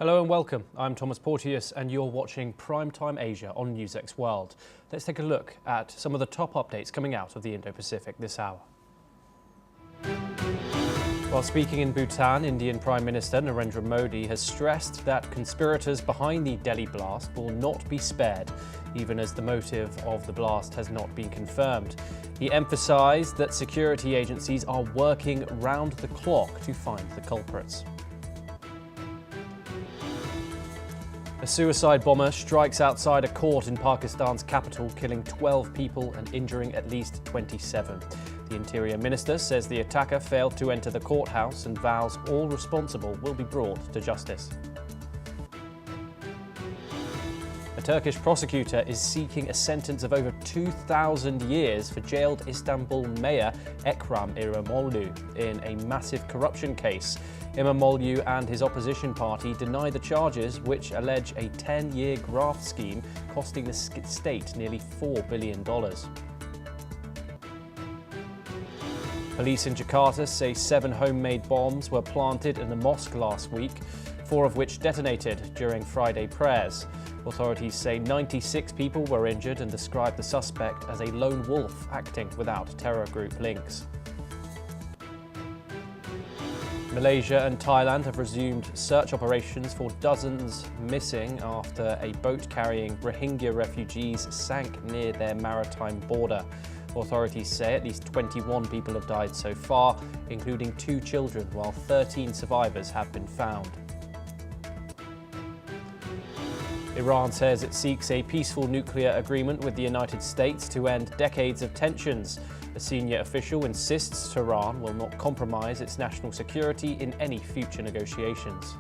Hello and welcome. I'm Thomas Porteous and you're watching Primetime Asia on NewsX World. Let's take a look at some of the top updates coming out of the Indo-Pacific this hour. While speaking in Bhutan, Indian Prime Minister Narendra Modi has stressed that conspirators behind the Delhi blast will not be spared, even as the motive of the blast has not been confirmed. He emphasised that security agencies are working round the clock to find the culprits. A suicide bomber strikes outside a court in Pakistan's capital, killing 12 people and injuring at least 27. The Interior Minister says the attacker failed to enter the courthouse and vows all responsible will be brought to justice. A Turkish prosecutor is seeking a sentence of over 2,000 years for jailed Istanbul mayor Ekrem İmamoğlu in a massive corruption case. İmamoğlu and his opposition party deny the charges, which allege a 10-year graft scheme costing the state nearly $4 billion. Police in Jakarta say 7 homemade bombs were planted in a mosque last week, 4 of which detonated during Friday prayers. Authorities say 96 people were injured and describe the suspect as a lone wolf acting without terror group links. Malaysia and Thailand have resumed search operations for dozens missing after a boat carrying Rohingya refugees sank near their maritime border. Authorities say at least 21 people have died so far, including 2 children, while 13 survivors have been found. Iran says it seeks a peaceful nuclear agreement with the United States to end decades of tensions. A senior official insists Tehran will not compromise its national security in any future negotiations.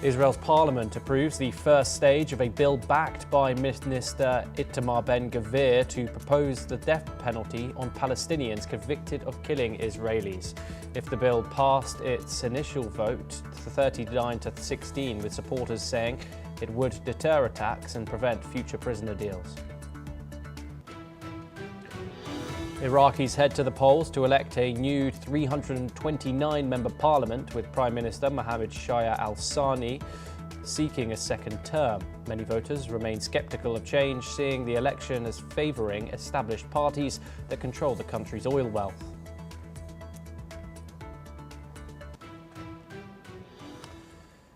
Israel's parliament approves the first stage of a bill backed by Minister Itamar Ben-Gvir to propose the death penalty on Palestinians convicted of killing Israelis. If the bill passed its initial vote, 39-16, with supporters saying it would deter attacks and prevent future prisoner deals. Iraqis head to the polls to elect a new 329-member parliament, with Prime Minister Mohammed Shia al-Thani seeking a second term. Many voters remain sceptical of change, seeing the election as favouring established parties that control the country's oil wealth.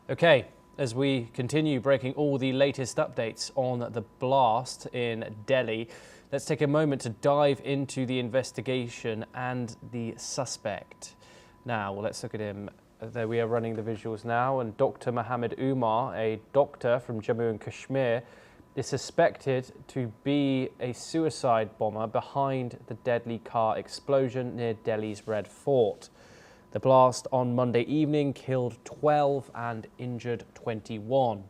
Okay, as we continue breaking all the latest updates on the blast in Delhi, let's take a moment to dive into the investigation and the suspect. Now, let's look at him. There we are running the visuals now, and Dr. Mohammed Umar, a doctor from Jammu and Kashmir, is suspected to be a suicide bomber behind the deadly car explosion near Delhi's Red Fort. The blast on Monday evening killed 12 and injured 21.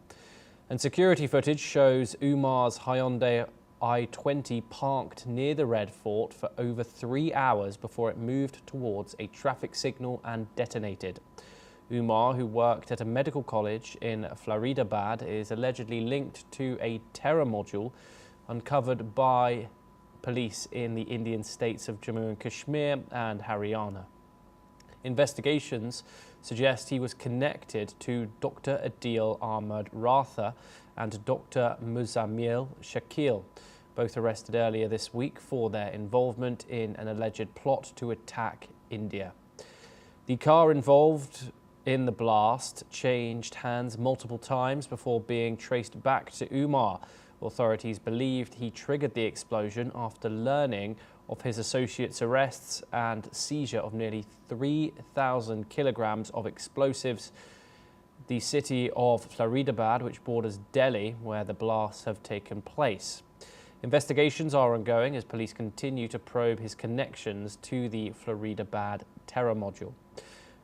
And security footage shows Umar's Hyundai i20 parked near the Red Fort for over 3 hours before it moved towards a traffic signal and detonated. Umar, who worked at a medical college in Faridabad, is allegedly linked to a terror module uncovered by police in the Indian states of Jammu and Kashmir and Haryana. Investigations suggest he was connected to Dr. Adil Ahmad Ratha and Dr. Muzammil Shakil, both arrested earlier this week for their involvement in an alleged plot to attack India. The car involved in the blast changed hands multiple times before being traced back to Umar. Authorities believed he triggered the explosion after learning of his associates' arrests and seizure of nearly 3,000 kilograms of explosives. The city of Faridabad, which borders Delhi, where the blasts have taken place. Investigations are ongoing as police continue to probe his connections to the Faridabad terror module.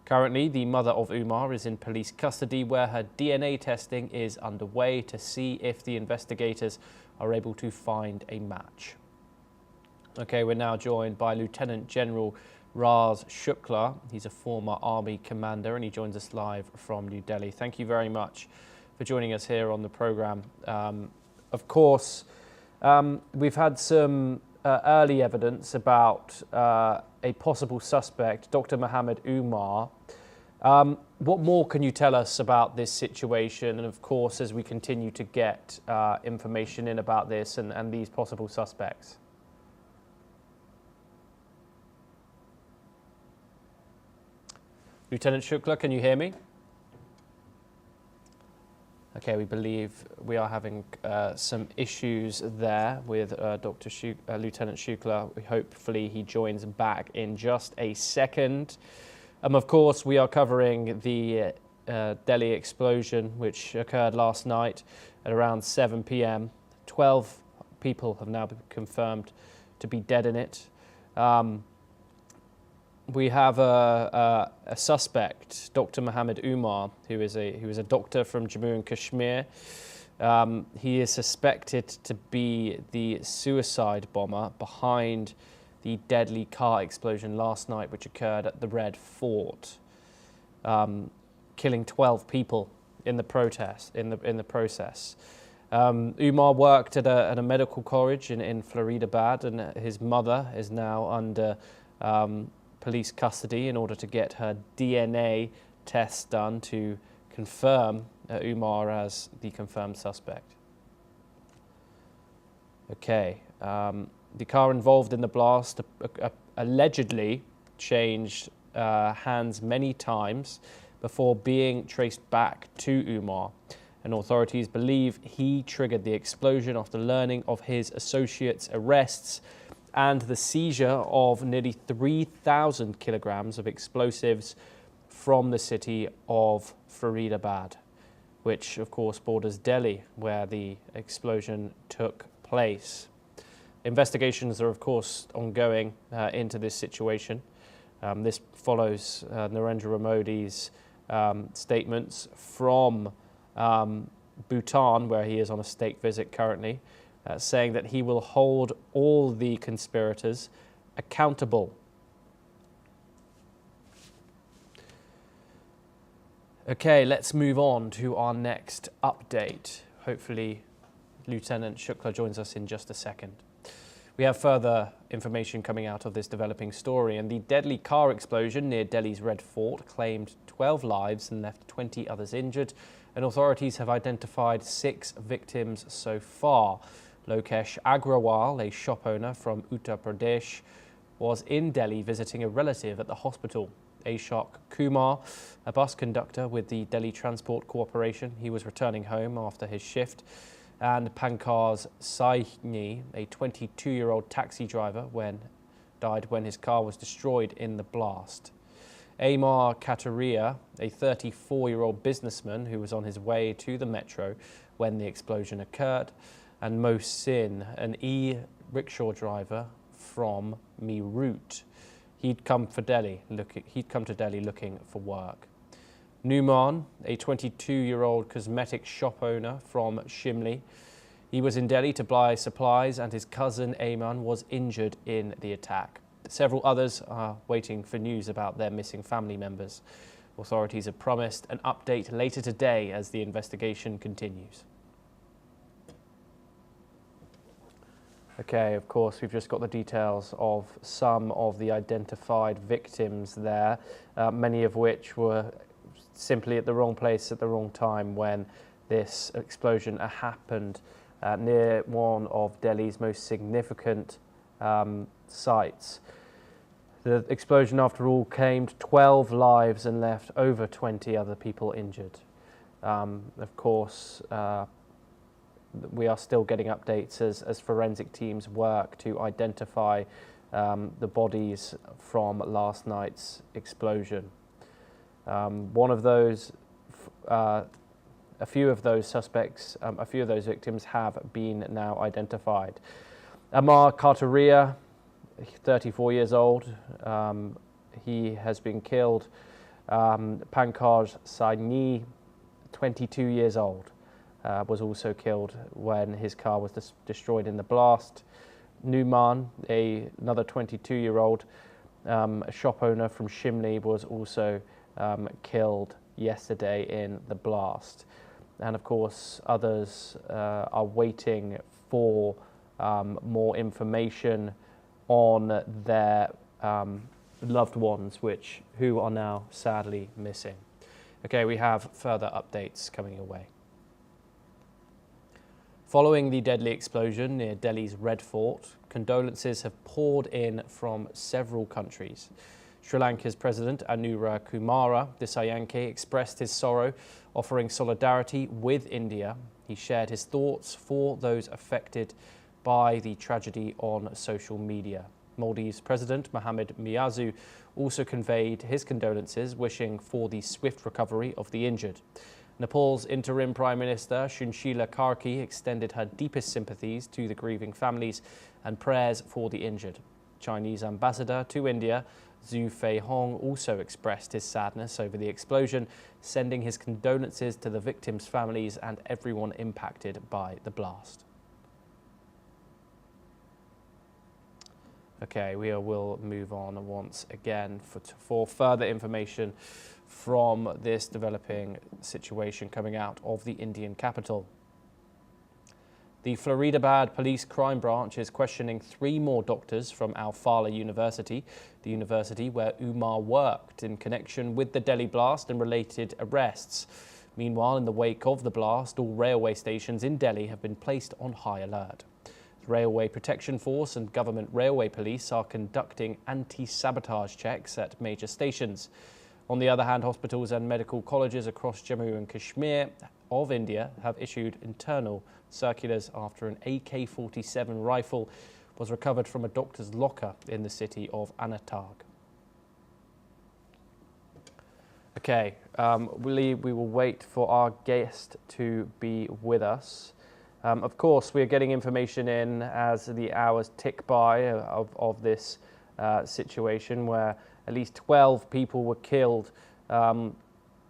Currently, the mother of Umar is in police custody, where her DNA testing is underway to see if the investigators are able to find a match. Okay, we're now joined by Lieutenant General Raz Shukla. He's a former army commander and he joins us live from New Delhi. Thank you very much for joining us here on the program. Of course, we've had some early evidence about a possible suspect, Dr. Mohammed Umar. What more can you tell us about this situation? And of course, as we continue to get information in about this and these possible suspects. Lieutenant Shukla, can you hear me? Okay, we believe we are having some issues there with Lieutenant Shukla. Hopefully he joins back in just a second. Of course, we are covering the Delhi explosion, which occurred last night at around 7 p.m. 12 people have now been confirmed to be dead in it. We have a suspect, Dr. Mohammed Umar, who is a doctor from Jammu and Kashmir. He is suspected to be the suicide bomber behind the deadly car explosion last night, which occurred at the Red Fort, killing 12 people in the process. Umar worked at a medical college in Faridabad, and his mother is now under police custody in order to get her DNA tests done to confirm Umar as the confirmed suspect. Okay, the car involved in the blast allegedly changed hands many times before being traced back to Umar, and authorities believe he triggered the explosion after learning of his associates' arrests and the seizure of nearly 3,000 kilograms of explosives from the city of Faridabad, which of course borders Delhi, where the explosion took place. Investigations are of course ongoing into this situation. This follows Narendra Modi's statements from Bhutan, where he is on a state visit currently, saying that he will hold all the conspirators accountable. Okay, let's move on to our next update. Hopefully, Lieutenant Shukla joins us in just a second. We have further information coming out of this developing story, and the deadly car explosion near Delhi's Red Fort claimed 12 lives and left 20 others injured, and authorities have identified 6 victims so far. Lokesh Agrawal, a shop owner from Uttar Pradesh, was in Delhi visiting a relative at the hospital. Ashok Kumar, a bus conductor with the Delhi Transport Corporation, he was returning home after his shift. And Pankaj Saini, a 22-year-old taxi driver, died when his car was destroyed in the blast. Amar Kataria, a 34-year-old businessman who was on his way to the metro when the explosion occurred. And Mohsin, an e-rickshaw driver from Meerut. He'd come to Delhi looking for work. Numan, a 22-year-old cosmetic shop owner from Shimli. He was in Delhi to buy supplies, and his cousin Ayman was injured in the attack. Several others are waiting for news about their missing family members. Authorities have promised an update later today as the investigation continues. Okay, of course, we've just got the details of some of the identified victims there, many of which were simply at the wrong place at the wrong time when this explosion happened near one of Delhi's most significant sites. The explosion, after all, claimed 12 lives and left over 20 other people injured. Of course, we are still getting updates as forensic teams work to identify the bodies from last night's explosion. One of those, a few of those suspects, a few of those victims have been now identified. Amar Kataria, 34 years old, he has been killed. Pankaj Saini, 22 years old, was also killed when his car was destroyed in the blast. Numan, another 22-year-old shop owner from Shimli, was also killed yesterday in the blast. And of course, others are waiting for more information on their loved ones who are now sadly missing. Okay, we have further updates coming your way. Following the deadly explosion near Delhi's Red Fort, condolences have poured in from several countries. Sri Lanka's President Anura Kumara Dissanayake expressed his sorrow, offering solidarity with India. He shared his thoughts for those affected by the tragedy on social media. Maldives President Mohamed Miazu also conveyed his condolences, wishing for the swift recovery of the injured. Nepal's interim Prime Minister Sushila Karki extended her deepest sympathies to the grieving families and prayers for the injured. Chinese ambassador to India Zhu Feihong also expressed his sadness over the explosion, sending his condolences to the victims' families and everyone impacted by the blast. Okay, we will move on once again for further information from this developing situation coming out of the Indian capital. The Faridabad Police Crime Branch is questioning 3 more doctors from Al Fala University, the university where Umar worked, in connection with the Delhi blast and related arrests. Meanwhile, in the wake of the blast, all railway stations in Delhi have been placed on high alert. The Railway Protection Force and Government Railway Police are conducting anti-sabotage checks at major stations. On the other hand, hospitals and medical colleges across Jammu and Kashmir of India have issued internal circulars after an AK-47 rifle was recovered from a doctor's locker in the city of Anantnag. Okay, we will wait for our guest to be with us. Of course, we are getting information in as the hours tick by of this situation, where at least 12 people were killed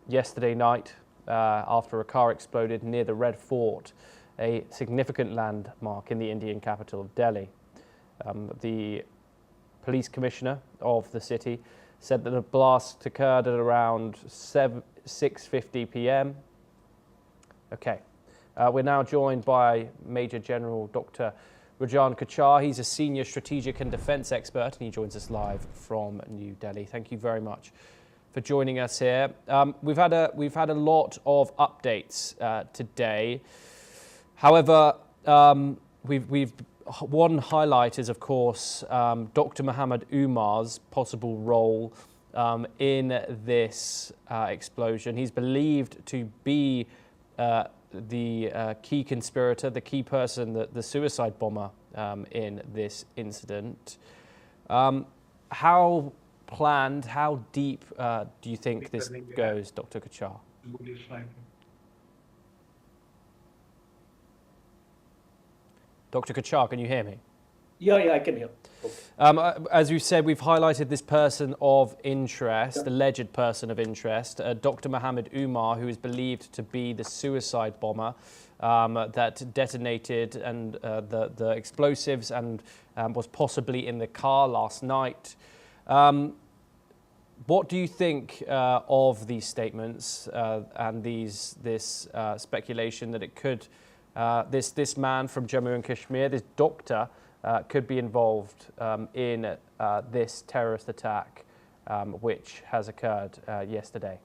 yesterday night after a car exploded near the Red Fort, a significant landmark in the Indian capital of Delhi. The police commissioner of the city said that the blast occurred at around 6:50 p.m. Okay. We're now joined by Major General Dr. Rajan Kochhar. He's a senior strategic and defence expert, and he joins us live from New Delhi. Thank you very much for joining us here. We've had a lot of updates today. However, one highlight is, of course, Dr. Mohamed Umar's possible role in this explosion. He's believed to be the key conspirator, the key person, the suicide bomber in this incident. How planned, how deep do you think this goes, Dr. Kochhar? Dr. Kochhar, can you hear me? Yeah, I can hear. Okay. As you said, we've highlighted this person of interest, alleged person of interest, Dr. Mohamed Umar, who is believed to be the suicide bomber that detonated and the explosives and was possibly in the car last night. What do you think of these statements and this speculation that it could, this man from Jammu and Kashmir, this doctor, could be involved in this terrorist attack which has occurred yesterday?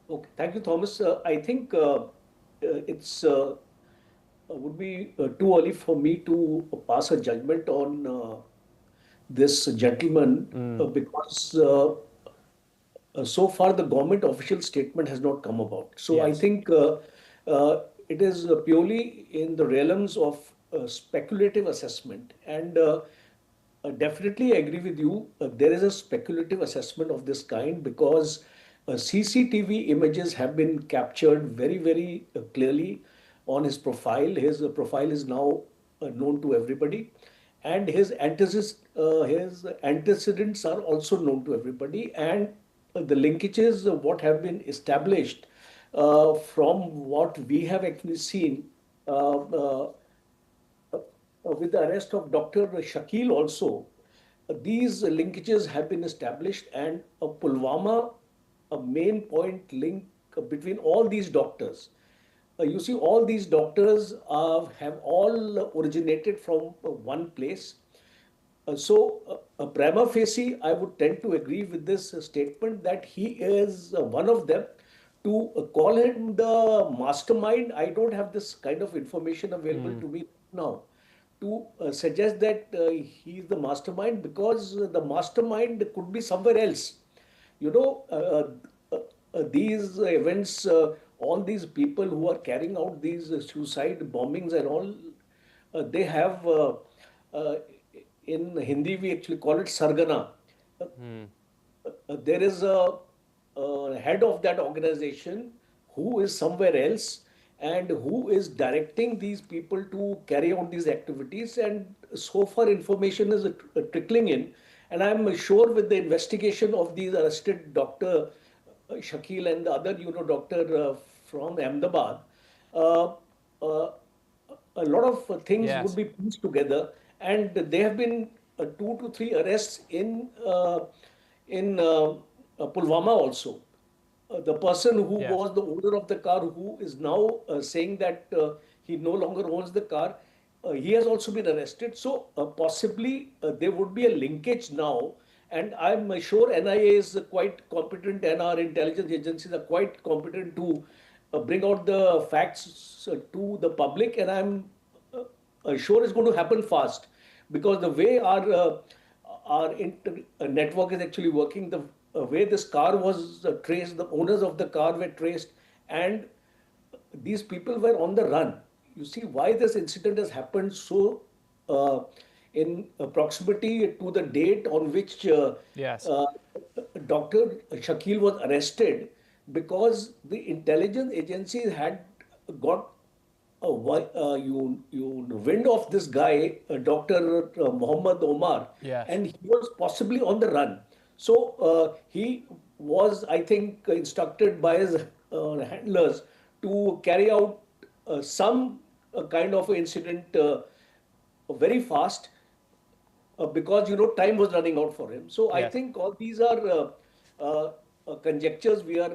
Okay, thank you, Thomas. I think it's would be too early for me to pass a judgment on this gentleman because so far the government official statement has not come about. So I think it is purely in the realms of speculative assessment, and definitely agree with you. There is a speculative assessment of this kind because CCTV images have been captured very, very clearly on his profile. His profile is now known to everybody, and his antecedents are also known to everybody. And the linkages, what have been established from what we have actually seen with the arrest of Dr. Shakil also, these linkages have been established, and a Pulwama, a main point link between all these doctors. You see, all these doctors have all originated from one place. Prima facie, I would tend to agree with this statement that he is one of them. To call him the mastermind, I don't have this kind of information available to me now. To suggest that he is the mastermind, because the mastermind could be somewhere else. You know, these events, all these people who are carrying out these suicide bombings and all, they have, uh, in Hindi, we actually call it Sargana. Uh, there is a head of that organization who is somewhere else and who is directing these people to carry out these activities. And so far, information is trickling in. And I'm sure with the investigation of these arrested Dr. Shakil and the other, doctor from Ahmedabad, uh, uh, a lot of things would Yes. be pieced together, and there have been two to three arrests in Pulwama also. The person who Yes. was the owner of the car, who is now saying that he no longer owns the car, he has also been arrested. So possibly there would be a linkage now, and I'm sure NIA is quite competent, and our intelligence agencies are quite competent to bring out the facts to the public, and I'm sure it's going to happen fast, because the way our network is actually working, the way this car was traced, the owners of the car were traced, and these people were on the run. You see why this incident has happened so uh, in proximity to the date on which Yes. uh, Dr. Shakil was arrested, because the intelligence agencies had got you wind of this guy, Dr. Muhammad Omar, Yes. and he was possibly on the run. So he was, I think, instructed by his handlers to carry out some kind of incident very fast, because time was running out for him. So I Yes. think all these are conjectures we are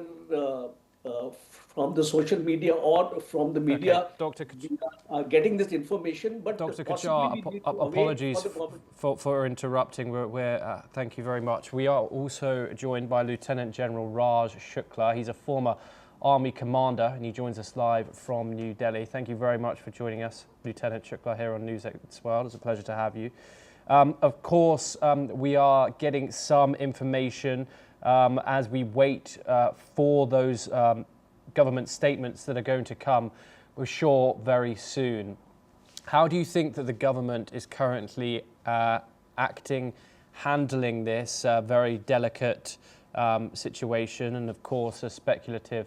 from the social media or from the Okay, media. We are getting this information, Dr. but possibly Kachar, we need to await apologies for the government. for interrupting. Thank you very much. We are also joined by Lieutenant General Raj Shukla. He's a former Army commander and he joins us live from New Delhi. Thank you very much for joining us, Lieutenant Shukla, here on NewsX World. It's a pleasure to have you. Of course, we are getting some information as we wait for those government statements that are going to come, we're sure, very soon. How do you think that the government is currently acting, handling this very delicate situation, and of course a speculative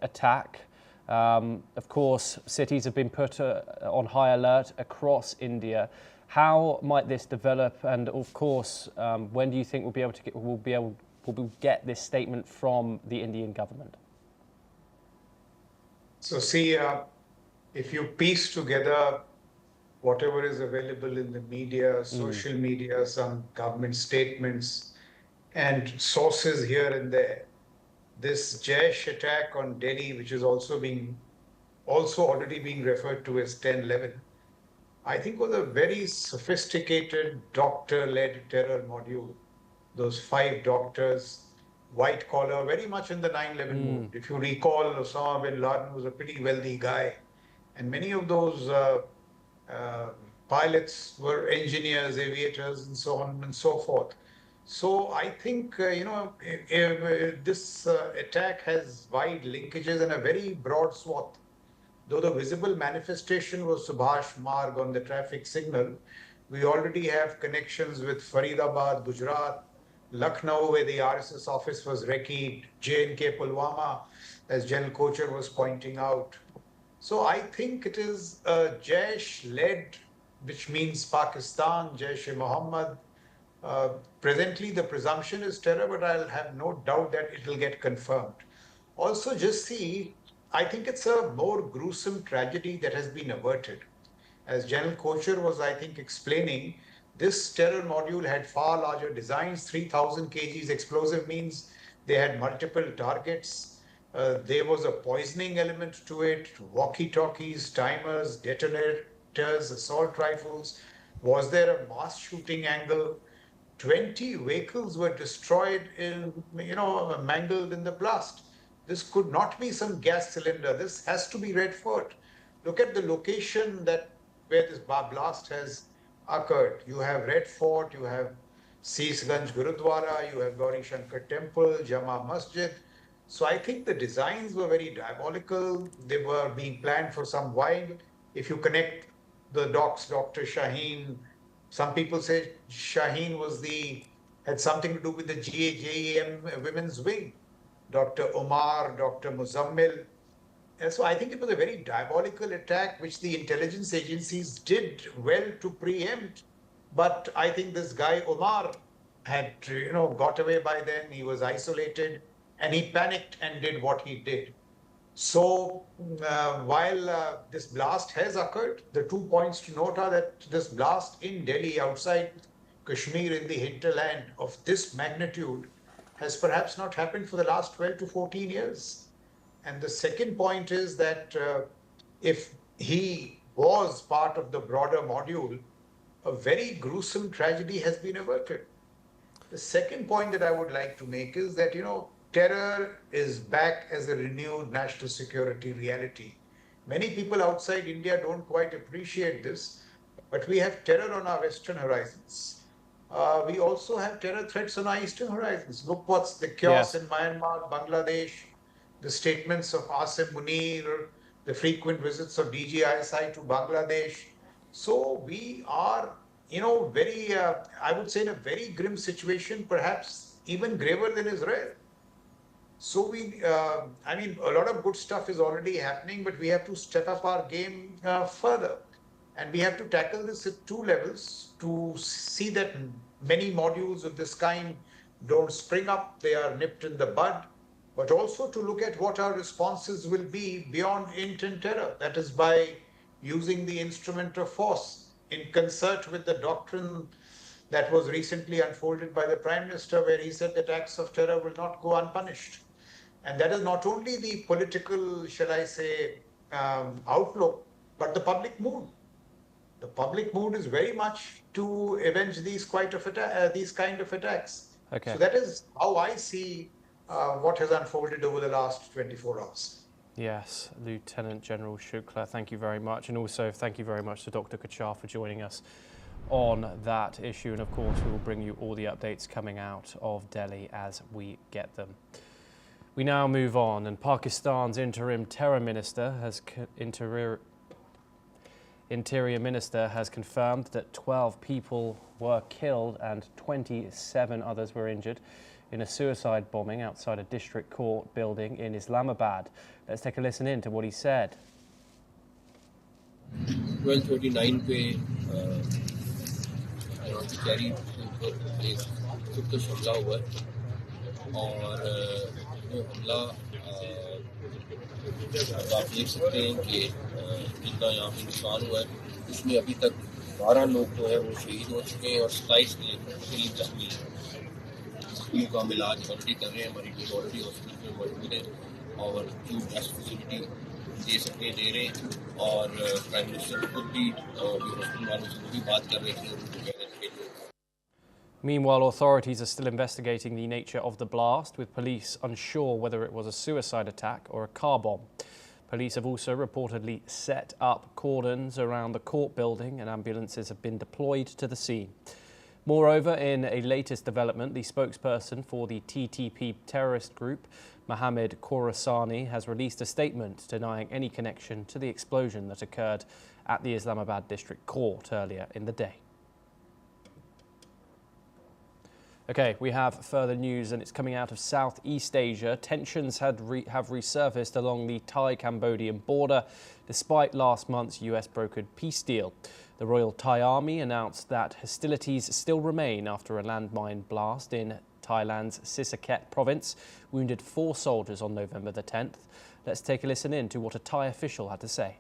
attack? Of course, cities have been put on high alert across India. How might this develop? And of course, when do you think we'll get this statement from the Indian government? So see, if you piece together whatever is available in the media, social media, some government statements, and sources here and there, this Jaish attack on Delhi, which is also already being referred to as 10/11, I think was a very sophisticated doctor-led terror module. Those five doctors, white collar, very much in the 9/11 mood. If you recall, Osama bin Laden was a pretty wealthy guy, and many of those uh, pilots were engineers, aviators, and so on and so forth. So I think if this attack has wide linkages and a very broad swath. Though the visible manifestation was Subhash Marg on the traffic signal, we already have connections with Faridabad, Gujarat, Lucknow, where the RSS office was wrecked, J&K Pulwama, as General Kocher was pointing out. So I think it is Jaish-led, which means Pakistan, Jaish-e-Mohammed. Presently, the presumption is terror, but I'll have no doubt that it will get confirmed. Also, just see, I think it's a more gruesome tragedy that has been averted. As General Kocher was, I think, explaining, this terror module had far larger designs. 3,000 kgs explosive means they had multiple targets. There was a poisoning element to it, walkie-talkies, timers, detonators, assault rifles. Was there a mass shooting angle? 20 vehicles were destroyed mangled in the blast. This could not be some gas cylinder. This has to be Red Fort. Look at the location where this blast has occurred. You have Red Fort, you have Seesganj Gurudwara, you have Gauri Shankar Temple, Jama Masjid. So I think the designs were very diabolical. They were being planned for some while. If you connect the docs, Dr. Shaheen, some people say Shaheen had something to do with the JEM women's wing. Dr. Omar, Dr. Muzammil. And so I think it was a very diabolical attack, which the intelligence agencies did well to preempt. But I think this guy Omar had, got away by then. He was isolated and he panicked and did what he did. So while this blast has occurred, the 2 points to note are that this blast in Delhi, outside Kashmir, in the hinterland of this magnitude, has perhaps not happened for the last 12 to 14 years. And the second point is that if he was part of the broader module, a very gruesome tragedy has been averted. The second point that I would like to make is that, terror is back as a renewed national security reality. Many people outside India don't quite appreciate this, but we have terror on our western horizons. We also have terror threats on our eastern horizons. Look what's the chaos in Myanmar, Bangladesh, the statements of Asim Munir, the frequent visits of DGISI to Bangladesh. So we are, I would say, in a very grim situation, perhaps even graver than Israel. So a lot of good stuff is already happening, but we have to step up our game further. And we have to tackle this at two levels to see that many modules of this kind don't spring up, they are nipped in the bud, but also to look at what our responses will be beyond intent terror. That is by using the instrument of force in concert with the doctrine that was recently unfolded by the Prime Minister, where he said that acts of terror will not go unpunished. And that is not only the political, shall I say, outlook, but the public mood. The public mood is very much to avenge these kind of attacks. Okay. So that is how I see what has unfolded over the last 24 hours. Yes, Lieutenant General Shukla, thank you very much. And also thank you very much to Dr. Kachar for joining us on that issue. And of course, we will bring you all the updates coming out of Delhi as we get them. We now move on, and Pakistan's Interior Minister has confirmed that 12 people were killed and 27 others were injured in a suicide bombing outside a district court building in Islamabad. Let's take a listen in to what he said. 12:39 पे carry खुद तो हमला हुआ और वो हमला आप देख सकते हैं कि जितना यहाँ पे नुकसान हुआ है उसमें अभी तक 12 लोग जो है वो शहीद हो चुके हैं और 27 के जख्मी हैं। का हम इलाज ऑलरेडी कर रहे हैं, हमारी टीम ऑलरेडी हॉस्पिटल में मौजूद है और जो बेस्ट फैसिलिटी दे सकते हैं दे रहे हैं और प्राइम मिनिस्टर खुद भी हॉस्पिटल वालों से भी बात कर रहे थे उनको कह रहे थे। Meanwhile, authorities are still investigating the nature of the blast, with police unsure whether it was a suicide attack or a car bomb. Police have also reportedly set up cordons around the court building and ambulances have been deployed to the scene. Moreover, in a latest development, the spokesperson for the TTP terrorist group, Mohammed Khorasani, has released a statement denying any connection to the explosion that occurred at the Islamabad District Court earlier in the day. Okay, we have further news, and it's coming out of Southeast Asia. Tensions have resurfaced along the Thai-Cambodian border, despite last month's US-brokered peace deal. The Royal Thai Army announced that hostilities still remain after a landmine blast in Thailand's Sisaket province wounded 4 soldiers on November the 10th. Let's take a listen in to what a Thai official had to say.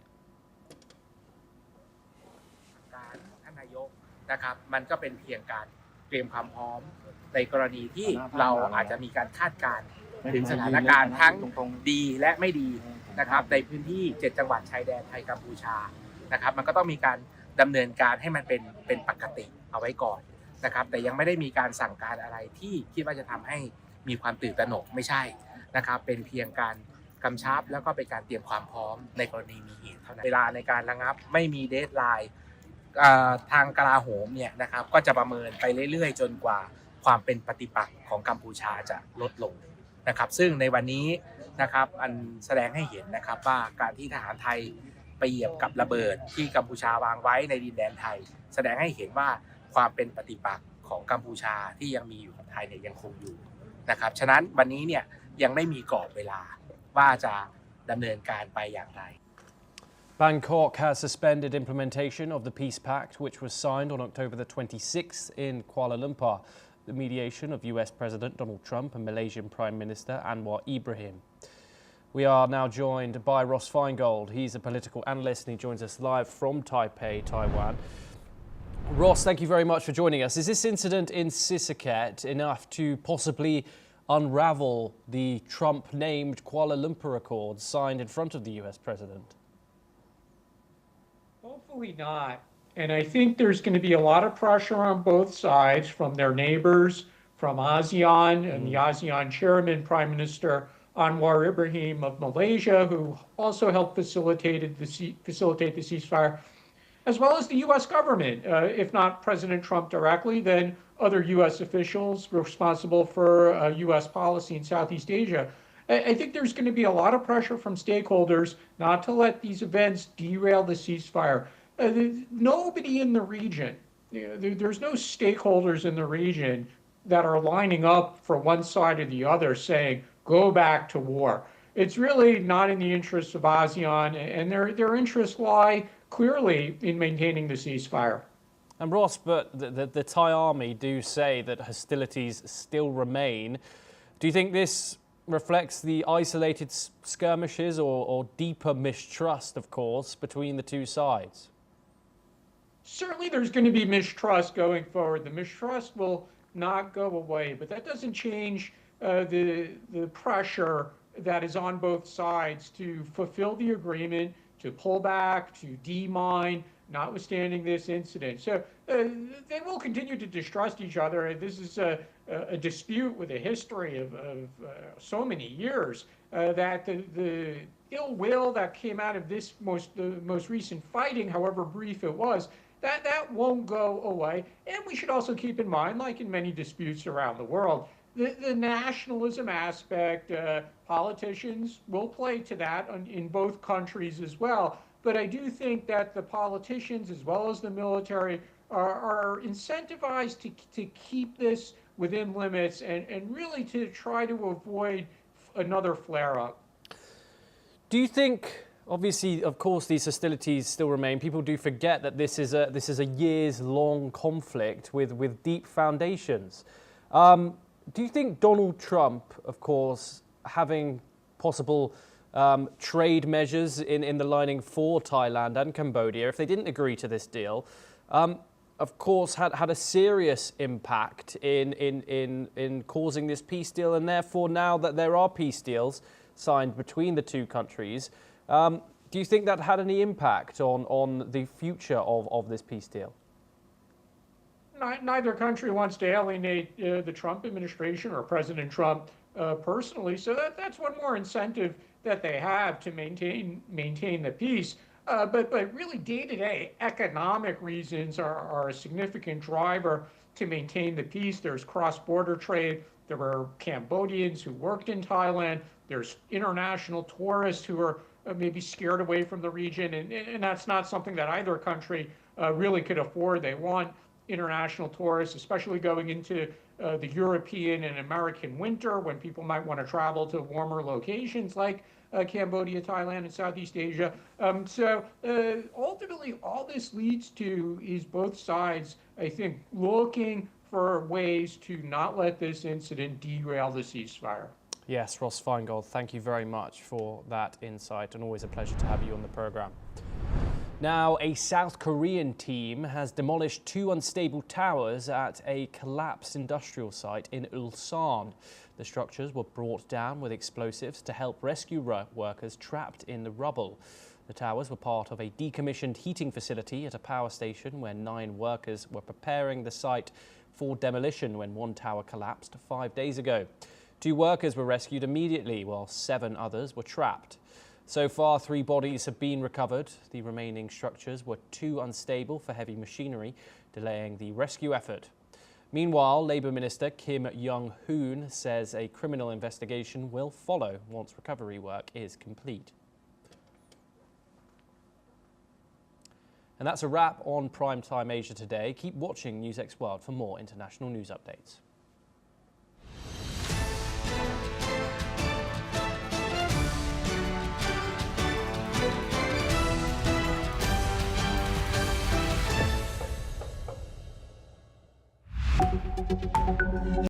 เตรียมความพร้อมในกรณีที่เราอาจจะมีการคาดการณ์ถึงสถานการณ์ทั้งดีและไม่ดีนะครับในพื้นที่7จังหวัดชายแดนไทยกัมพูชานะครับมันก็ต้องมีการ ดำเนินการให้มันเป็นปกติเอาไว้ก่อนนะครับแต่ยังไม่ได้มีการสั่งการอะไรที่คิดว่าจะทำให้มีความตื่นตระหนกไม่ใช่นะครับเป็นเพียงการกำชับแล้วก็เป็นการเตรียมความพร้อมในกรณีมีเหตุเท่านั้นเวลาในการระงับไม่มีเดดไลน์ทางกลาโหมเนี่ยนะครับก็จะประเมินไปเรื่อยๆจนกว่าความเป็นปฏิปักษ์ของกัมพูชาจะลดลงนะครับซึ่งในวันนี้นะครับอันแสดงให้เห็นนะครับว่าการที่ทหารไทยไปเหยียบกับระเบิดที่กัมพูชาวางไว้ในดินแดนไทยแสดงให้เห็นว่าความเป็นปฏิปักษ์ของกัมพูชาที่ยังมีอยู่กับไทยเนี่ยยังคงอยู่นะครับฉะนั้นวันนี้เนี่ยยังไม่มีกรอบเวลาว่าจะดำเนินการไปอย่างไร Bangkok has suspended implementation of the Peace Pact, which was signed on October the 26th in Kuala Lumpur, the mediation of US President Donald Trump and Malaysian Prime Minister Anwar Ibrahim. We are now joined by Ross Feingold. He's a political analyst and he joins us live from Taipei, Taiwan. Ross, thank you very much for joining us. Is this incident in Sisaket enough to possibly unravel the Trump-named Kuala Lumpur Accords signed in front of the US President? Hopefully not. And I think there's going to be a lot of pressure on both sides from their neighbors, from ASEAN and the ASEAN chairman, Prime Minister Anwar Ibrahim of Malaysia, who also helped facilitate the ceasefire, as well as the U.S. government. If not President Trump directly, then other U.S. officials responsible for U.S. policy in Southeast Asia. I think there's going to be a lot of pressure from stakeholders not to let these events derail the ceasefire. Nobody in the region, there's no stakeholders in the region that are lining up for one side or the other saying, go back to war. It's really not in the interests of ASEAN, and their interests lie clearly in maintaining the ceasefire. And Ross, but the Thai army do say that hostilities still remain. Do you think this reflects the isolated skirmishes or deeper mistrust, of course, between the two sides? Certainly there's going to be mistrust going forward. The mistrust will not go away, but that doesn't change the pressure that is on both sides to fulfill the agreement, to pull back, to demine, notwithstanding this incident. So they will continue to distrust each other. This is a dispute with a history of so many years that the ill will that came out of this the most recent fighting, however brief it was, that won't go away. And we should also keep in mind, like in many disputes around the world, the nationalism aspect, politicians will play to that in both countries as well. But I do think that the politicians as well as the military are incentivized to keep this within limits and really to try to avoid another flare-up. Do you think, obviously, of course, these hostilities still remain. People do forget that this is a years-long conflict with deep foundations. Do you think Donald Trump, of course, having possible trade measures in the lining for Thailand and Cambodia, if they didn't agree to this deal, of course, had a serious impact in causing this peace deal, and therefore now that there are peace deals signed between the two countries, do you think that had any impact on the future of this peace deal? Neither country wants to alienate the Trump administration or President Trump personally, so that's one more incentive that they have to maintain the peace. But really day-to-day economic reasons are a significant driver to maintain the peace. There's cross-border trade. There were Cambodians who worked in Thailand. There's international tourists who are maybe scared away from the region, and that's not something that either country really could afford. They want international tourists, especially going into the European and American winter when people might want to travel to warmer locations like Cambodia, Thailand, and Southeast Asia. So ultimately, all this leads to is both sides, I think, looking for ways to not let this incident derail the ceasefire. Yes, Ross Feingold, thank you very much for that insight, and always a pleasure to have you on the programme. Now, a South Korean team has demolished 2 unstable towers at a collapsed industrial site in Ulsan. The structures were brought down with explosives to help rescue workers trapped in the rubble. The towers were part of a decommissioned heating facility at a power station where 9 workers were preparing the site for demolition when one tower collapsed 5 days ago. 2 workers were rescued immediately while 7 others were trapped. So far, 3 bodies have been recovered. The remaining structures were too unstable for heavy machinery, delaying the rescue effort. Meanwhile, Labour Minister Kim Young-hoon says a criminal investigation will follow once recovery work is complete. And that's a wrap on Primetime Asia today. Keep watching NewsX World for more international news updates.